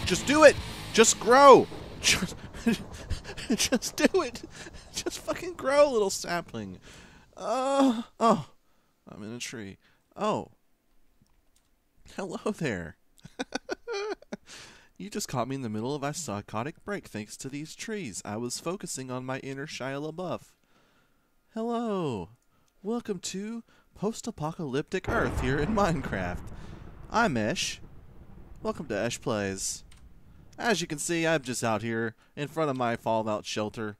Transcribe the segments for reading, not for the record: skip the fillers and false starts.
Just do it! Just grow! Just do it! Just fucking grow, little sapling. Oh, I'm in a tree. Oh. Hello there. You just caught me in the middle of a psychotic break thanks to these trees. I was focusing on my inner Shia LaBeouf. Hello. Welcome to post-apocalyptic Earth here in Minecraft. I'm Esh. Welcome to EchPlays. As you can see, I'm just out here in front of my fallout shelter,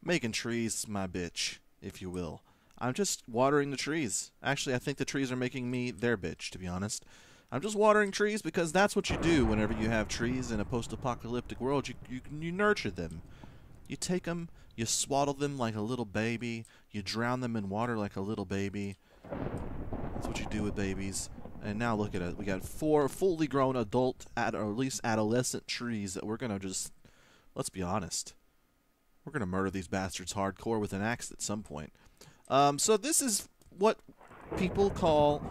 making trees my bitch, if you will. I'm just watering the trees. Actually, I think the trees are making me their bitch, to be honest. I'm just watering trees because that's what you do whenever you have trees in a post-apocalyptic world. You nurture them. You take them, you swaddle them like a little baby, you drown them in water like a little baby. That's what you do with babies. And now look at it. We got 4 fully grown adult, or at least adolescent trees that we're going to just, let's be honest, we're going to murder these bastards hardcore with an axe at some point. So this is what people call,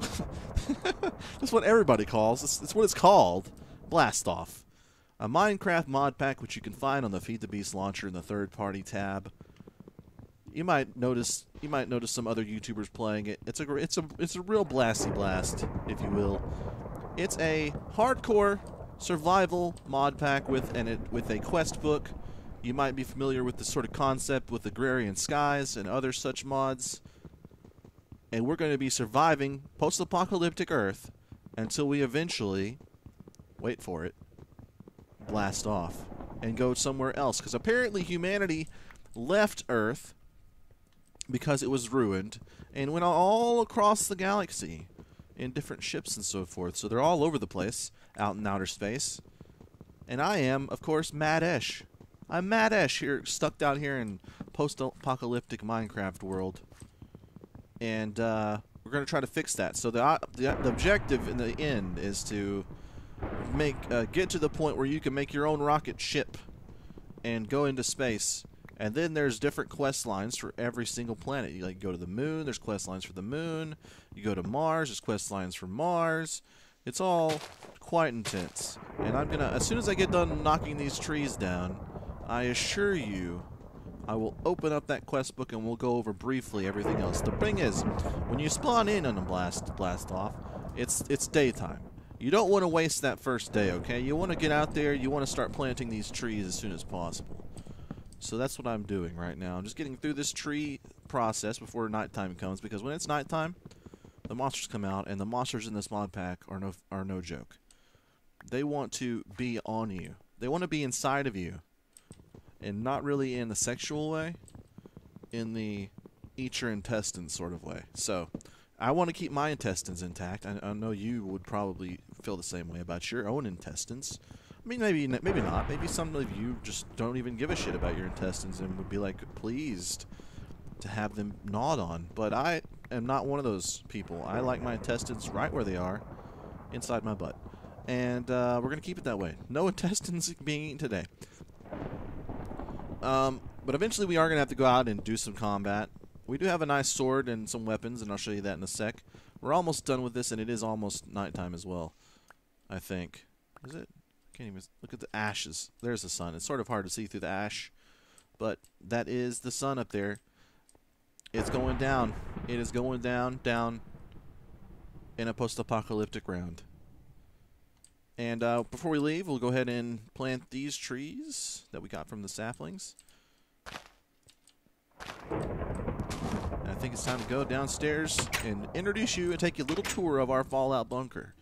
this is what everybody calls, it's what it's called, Blastoff. A Minecraft mod pack which you can find on the Feed the Beast launcher in the third-party tab. You might notice some other YouTubers playing it. It's a real blasty blast, if you will. It's a hardcore survival mod pack with a quest book. You might be familiar with the sort of concept with Agrarian Skies and other such mods. And we're going to be surviving post-apocalyptic Earth until we eventually, wait for it, blast off and go somewhere else. Because apparently humanity left Earth because it was ruined and went all across the galaxy in different ships and so forth. So they're all over the place out in outer space. And I am, of course, Mad Esh. I'm Mad Esh here, stuck down here in post-apocalyptic Minecraft world. And we're going to try to fix that. So the objective in the end is to get to the point where you can make your own rocket ship and go into space. And then there's different quest lines for every single planet. You go to the moon, there's quest lines for the moon. You go to Mars, there's quest lines for Mars. It's all quite intense. And I'm gonna, as soon as I get done knocking these trees down, I assure you, I will open up that quest book and we'll go over briefly everything else. The thing is, when you spawn in on a Blastoff, it's daytime. You don't want to waste that first day, okay? You want to get out there, you want to start planting these trees as soon as possible. So that's what I'm doing right now. I'm just getting through this tree process before nighttime comes, because when it's nighttime, the monsters come out, and the monsters in this mod pack are no joke. They want to be on you. They want to be inside of you. And not really in the sexual way, in the eat your intestines sort of way. So, I want to keep my intestines intact. I know you would probably feel the same way about your own intestines. I mean, maybe not. Maybe some of you just don't even give a shit about your intestines and would be, like, pleased to have them gnawed on. But I am not one of those people. I like my intestines right where they are, inside my butt. And we're going to keep it that way. No intestines being eaten today. But eventually we are going to have to go out and do some combat. We do have a nice sword and some weapons, and I'll show you that in a sec. We're almost done with this, and it is almost nighttime as well, I think. Is it? Can't even look at the ashes. There's the sun. It's sort of hard to see through the ash, but that is the sun up there. It's going down. It is going down in a post-apocalyptic round. And before we leave, we'll go ahead and plant these trees that we got from the saplings. And I think it's time to go downstairs and introduce you and take you a little tour of our Fallout bunker,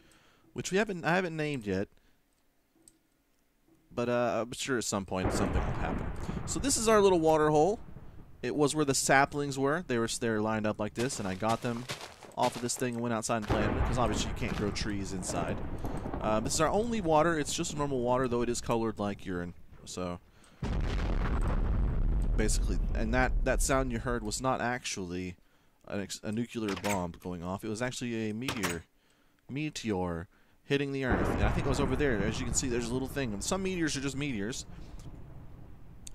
which I haven't named yet. But I'm sure at some point something will happen. So this is our little water hole. It was where the saplings were. They were lined up like this, and I got them off of this thing and went outside and planted it, because obviously you can't grow trees inside. This is our only water. It's just normal water, though it is colored like urine. So basically, and that sound you heard was not actually a nuclear bomb going off. It was actually a meteor hitting the Earth. And I think it was over there. As you can see, there's a little thing. And some meteors are just meteors.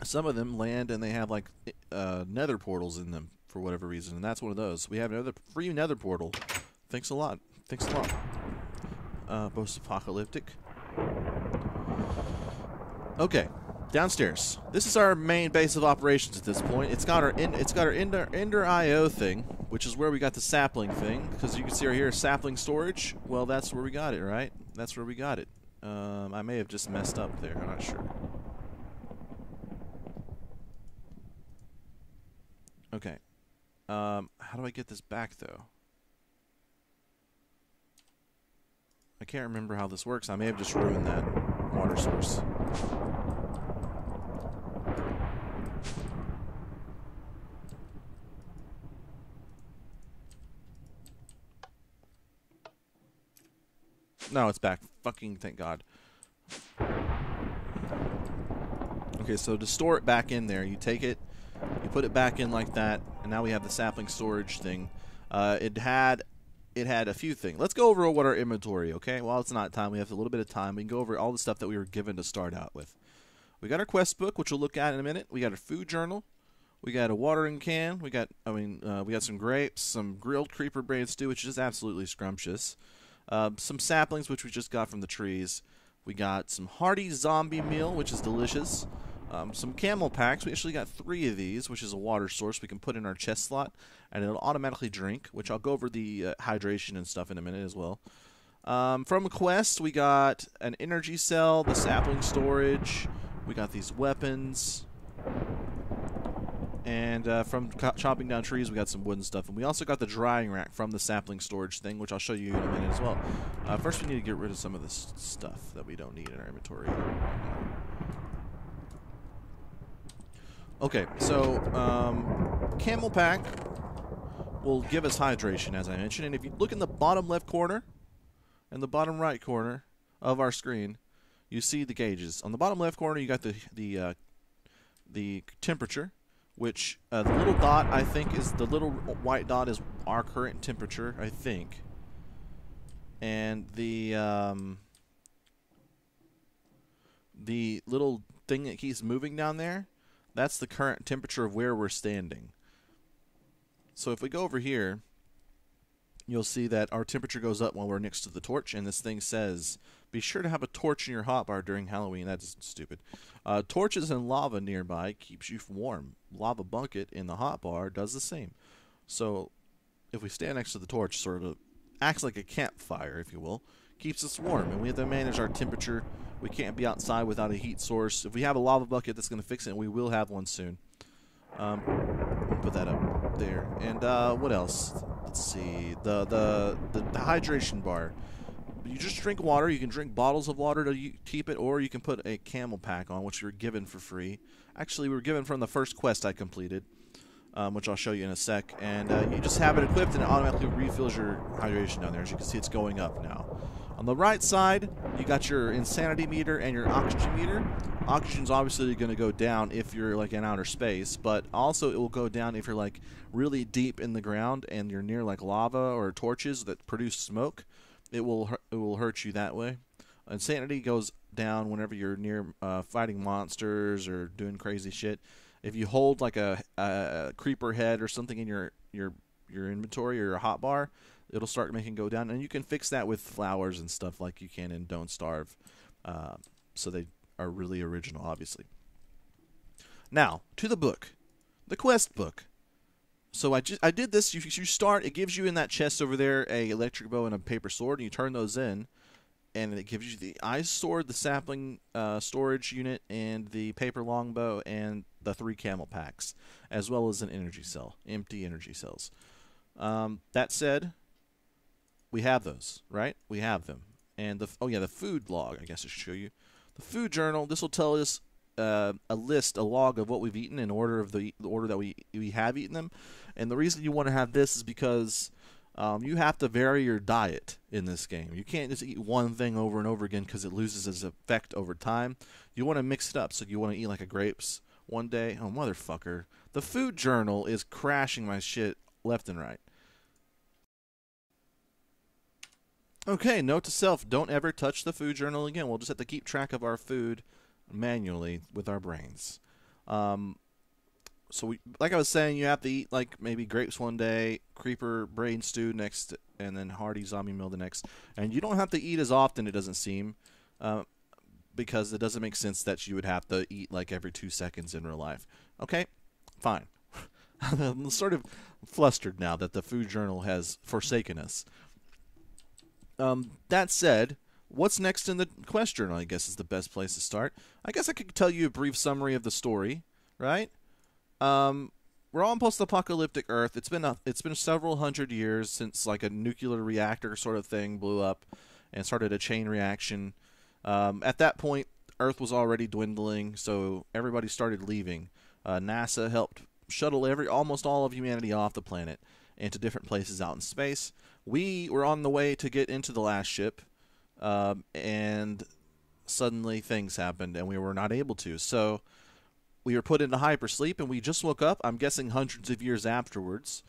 Some of them land and they have like nether portals in them for whatever reason, and that's one of those. We have another free nether portal. Thanks a lot. Thanks a lot. Post-apocalyptic. Okay, downstairs. This is our main base of operations at this point. It's got our Ender IO thing, which is where we got the sapling thing. Because you can see right here, sapling storage. Well, that's where we got it, right? That's where we got it. I may have just messed up there. I'm not sure. Okay. How do I get this back, though? I can't remember how this works. I may have just ruined that water source. No, it's back. Fucking thank God. Okay, so to store it back in there, you take it, you put it back in like that, and now we have the sapling storage thing. It had a few things. Let's go over what our inventory, okay? While it's not time, we have a little bit of time. We can go over all the stuff that we were given to start out with. We got our quest book, which we'll look at in a minute. We got our food journal. We got a watering can. We got some grapes, some grilled creeper brain stew, which is absolutely scrumptious. Some saplings, which we just got from the trees. We got some hearty zombie meal, which is delicious. Some camel packs. We actually got 3 of these, which is a water source we can put in our chest slot, and it'll automatically drink, which I'll go over the hydration and stuff in a minute as well. From a quest, we got an energy cell, the sapling storage. We got these weapons. And from chopping down trees, we got some wooden stuff. And we also got the drying rack from the sapling storage thing, which I'll show you in a minute as well. First, we need to get rid of some of this stuff that we don't need in our inventory. Okay, so camel pack will give us hydration, as I mentioned. And if you look in the bottom left corner and the bottom right corner of our screen, you see the gauges. On the bottom left corner, you got the temperature, which the little dot, I think, is the little white dot is our current temperature, I think. And the little thing that keeps moving down there, that's the current temperature of where we're standing. So if we go over here, you'll see that our temperature goes up while we're next to the torch, and this thing says, be sure to have a torch in your hotbar during Halloween. That's stupid. Torches and lava nearby keeps you warm. Lava bucket in the hotbar does the same. So if we stand next to the torch, sort of acts like a campfire, if you will, keeps us warm, and we have to manage our temperature. We can't be outside without a heat source. If we have a lava bucket that's going to fix it, and we will have one soon. Put that up there. And what else? Let's see. The hydration bar. You just drink water. You can drink bottles of water to keep it, or you can put a camel pack on, which you're given for free. Actually, we were given from the first quest I completed, which I'll show you in a sec. And you just have it equipped, and it automatically refills your hydration down there. As you can see, it's going up now. On the right side, you got your insanity meter and your oxygen meter. Oxygen's obviously going to go down if you're like in outer space, but also it will go down if you're like really deep in the ground and you're near like lava or torches that produce smoke. It will hurt you that way. Insanity goes down whenever you're near fighting monsters or doing crazy shit. If you hold like a creeper head or something in your inventory or your hotbar, it'll start making go down, and you can fix that with flowers and stuff like you can in Don't Starve. So they are really original, obviously. Now to the book, the quest book. So I did this. You start. It gives you in that chest over there a electric bow and a paper sword, and you turn those in, and it gives you the ice sword, the sapling storage unit, and the paper longbow, and the 3 camel packs, as well as an energy cell, empty energy cells. That said, we have those, right? We have them, and the food log. I guess I should show you the food journal. This will tell us a log of what we've eaten in order of the order that we have eaten them. And the reason you want to have this is because you have to vary your diet in this game. You can't just eat one thing over and over again because it loses its effect over time. You want to mix it up. So you want to eat like a grapes one day. Oh, motherfucker. The food journal is crashing my shit left and right. Okay, note to self, don't ever touch the food journal again. We'll just have to keep track of our food manually with our brains. So like I was saying, you have to eat like maybe grapes one day, creeper brain stew next, and then hearty zombie meal the next. And you don't have to eat as often, it doesn't seem. because it doesn't make sense that you would have to eat like every 2 seconds in real life. Okay, fine. I'm sort of flustered now that the food journal has forsaken us. That said, what's next in the quest journal, I guess, is the best place to start. I guess I could tell you a brief summary of the story, right? We're on post-apocalyptic Earth. It's been several hundred years since like a nuclear reactor sort of thing blew up and started a chain reaction. At that point, Earth was already dwindling, so everybody started leaving. NASA helped shuttle almost all of humanity off the planet into different places out in space. We were on the way to get into the last ship, and suddenly things happened, and we were not able to. So we were put into hypersleep, and we just woke up, I'm guessing hundreds of years afterwards,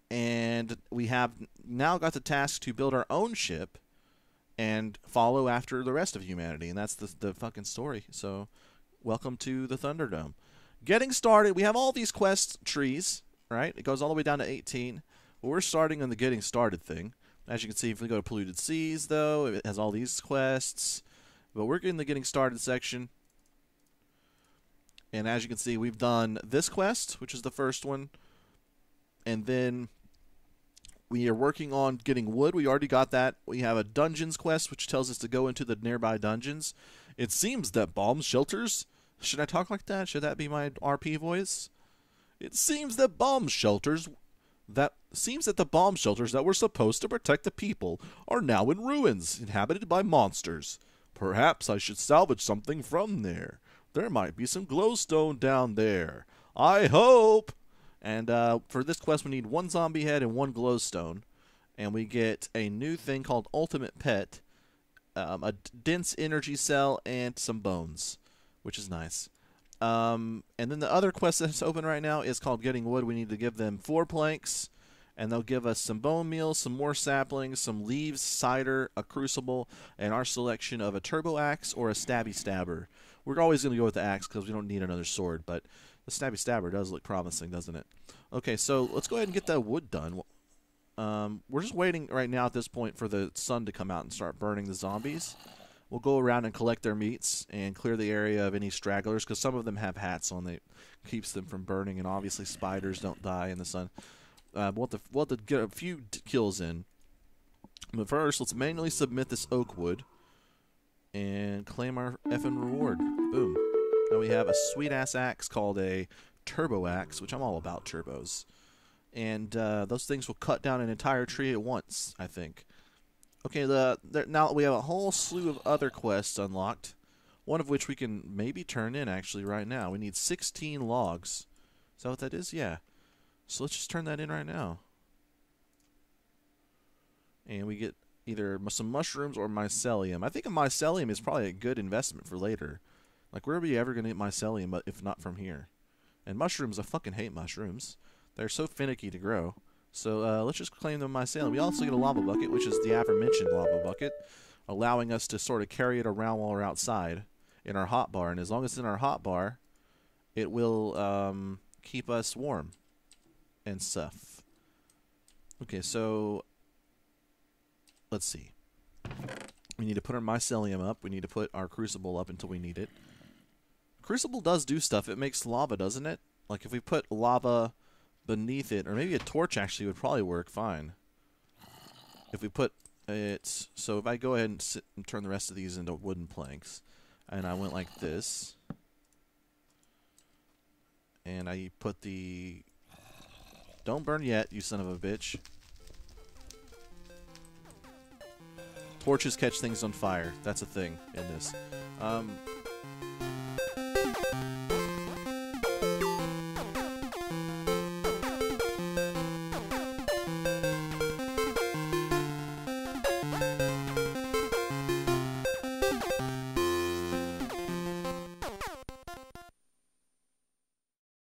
and we have now got the task to build our own ship and follow after the rest of humanity, and that's the fucking story. So welcome to the Thunderdome. Getting started, we have all these quest trees, right? It goes all the way down to 18. But we're starting on the getting started thing. As you can see, if we go to polluted seas, though, it has all these quests. But we're in the getting started section. And as you can see, we've done this quest, which is the first one. And then we are working on getting wood. We already got that. We have a dungeons quest, which tells us to go into the nearby dungeons. It seems that bomb shelters... Should I talk like that? Should that be my RP voice? It seems that the bomb shelters that were supposed to protect the people are now in ruins, inhabited by monsters. Perhaps I should salvage something from there. There might be some glowstone down there. I hope! And for this quest, we need 1 zombie head and 1 glowstone. And we get a new thing called Ultimate Pet, a dense energy cell, and some bones, which is nice. And then the other quest that's open right now is called Getting Wood. We need to give them 4 planks, and they'll give us some bone meal, some more saplings, some leaves, cider, a crucible, and our selection of a turbo axe or a stabby stabber. We're always going to go with the axe because we don't need another sword, but the stabby stabber does look promising, doesn't it? Okay, so let's go ahead and get that wood done. We're just waiting right now at this point for the sun to come out and start burning the zombies. We'll go around and collect their meats and clear the area of any stragglers, because some of them have hats on that keeps them from burning, and obviously spiders don't die in the sun. We'll have to get a few kills in. But first, let's manually submit this oak wood and claim our effing reward. Boom. Now we have a sweet-ass axe called a turbo axe, which I'm all about turbos. And those things will cut down an entire tree at once, I think. Okay, now we have a whole slew of other quests unlocked, one of which we can maybe turn in actually right now. We need 16 logs. Is that what that is? Yeah. So let's just turn that in right now. And we get either some mushrooms or mycelium. I think a mycelium is probably a good investment for later. Like, where are we ever going to get mycelium if not from here? And mushrooms, I fucking hate mushrooms. They're so finicky to grow. So let's just claim the mycelium. We also get a lava bucket, which is the aforementioned lava bucket, allowing us to sort of carry it around while we're outside in our hotbar. And as long as it's in our hotbar, it will keep us warm and stuff. Okay, so let's see. We need to put our mycelium up. We need to put our crucible up until we need it. Crucible does do stuff. It makes lava, doesn't it? Like if we put lava beneath it, or maybe a torch actually would probably work fine. If we put it, so if I go ahead and sit and turn the rest of these into wooden planks, and I went like this, and I put the, don't burn yet, you son of a bitch. Torches catch things on fire. That's a thing in this.